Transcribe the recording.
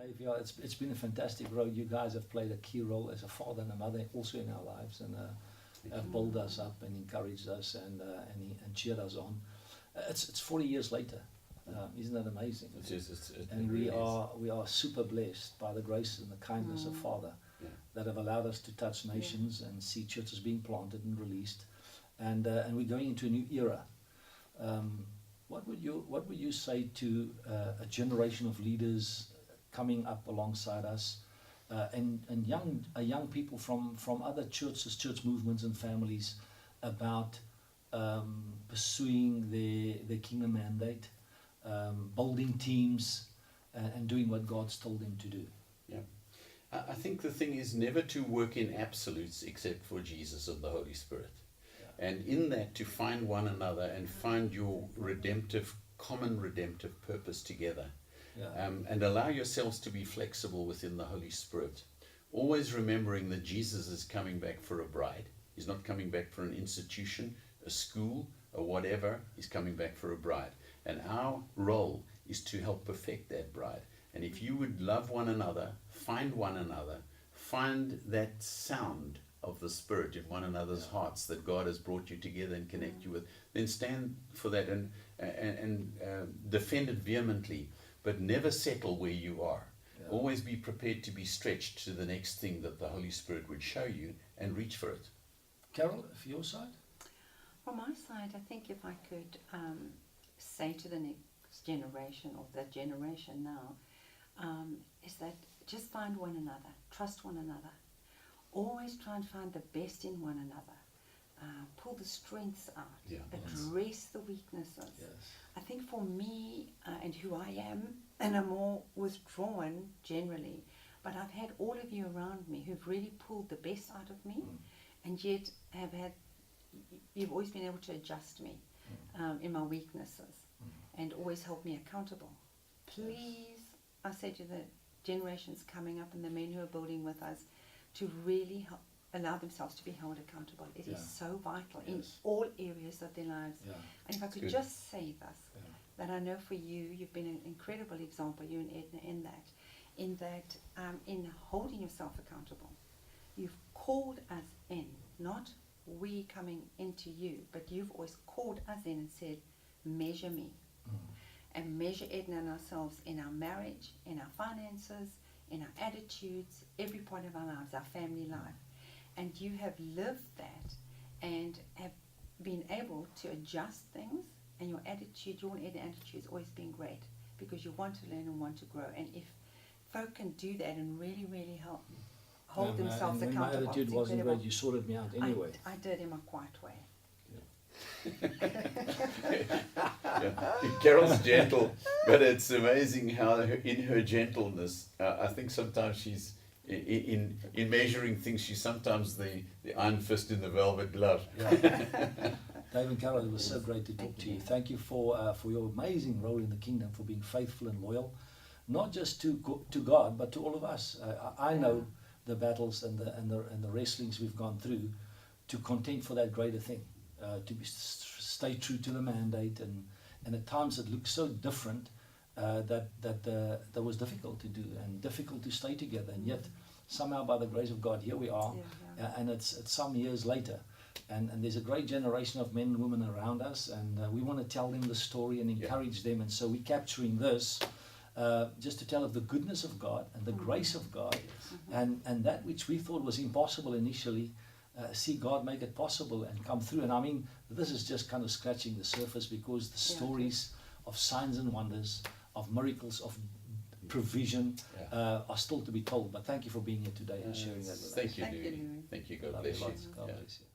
Dave, yeah, it's been a fantastic road. You guys have played a key role as a father and a mother also in our lives, and have built us up and encouraged us and cheered us on. It's 40 years later. Isn't that amazing? It is. And we are super blessed by the grace and the kindness of Father that have allowed us to touch nations and see churches being planted and released, and we're going into a new era. What would you say to a generation of leaders coming up alongside us, and young people from other churches, church movements and families about pursuing their kingdom mandate, building teams, and doing what God's told them to do? Yeah. I think the thing is never to work in absolutes except for Jesus and the Holy Spirit. Yeah. And in that to find one another and find your common redemptive purpose together. Yeah. And allow yourselves to be flexible within the Holy Spirit. Always remembering that Jesus is coming back for a bride. He's not coming back for an institution, a school, or whatever. He's coming back for a bride. And our role is to help perfect that bride. And if you would love one another, find that sound of the Spirit in one another's hearts that God has brought you together and connect you with, then stand for that and defend it vehemently, but never settle where you are. Yeah. Always be prepared to be stretched to the next thing that the Holy Spirit would show you and reach for it. Carol, for your side? From my side, I think if I could say to the next generation, or that generation now, is that just find one another, trust one another, always try and find the best in one another, pull the strengths out, address the weaknesses. Yes. I think for me and who I am, and I'm more withdrawn generally, but I've had all of you around me who've really pulled the best out of me, and yet you've always been able to adjust me in my weaknesses and always hold me accountable. Please, I say to the generations coming up and the men who are building with us, to really allow themselves to be held accountable. It is so vital in all areas of their lives. Yeah. And if I could just say this, that I know for you, you've been an incredible example, you and Edna, in in holding yourself accountable. You've called us in, not we coming into you, but you've always called us in and said, measure me. And measure Edna and ourselves in our marriage, in our finances, in our attitudes, every part of our lives, our family life. And you have lived that and have been able to adjust things, and your attitude, your Edna attitude has always been great, because you want to learn and want to grow. And if folk can do that and really, really hold themselves and accountable. When my attitude wasn't great, you sorted me out anyway. I did, in a quiet way. Carol's gentle, but it's amazing how in her gentleness, I think sometimes she's in measuring things, she's sometimes the iron fist in the velvet glove. Dave and Carol, it was so great to talk to you. Thank you for your amazing role in the kingdom, for being faithful and loyal, not just to God, but to all of us. I know the battles and the wrestlings we've gone through to contend for that greater thing. To stay true to the mandate, and at times it looked so different that was difficult to do and difficult to stay together, and yet somehow by the grace of God here we are, and it's some years later, and there's a great generation of men and women around us, and we want to tell them the story and encourage them, and so we're capturing this just to tell of the goodness of God and the grace of God, and that which we thought was impossible initially. See God make it possible and come through. And I mean, this is just kind of scratching the surface, because the stories of signs and wonders, of miracles, of provision are still to be told. But thank you for being here today and sharing that with us. Thank you, Louis. Thank you. God bless you. God bless you.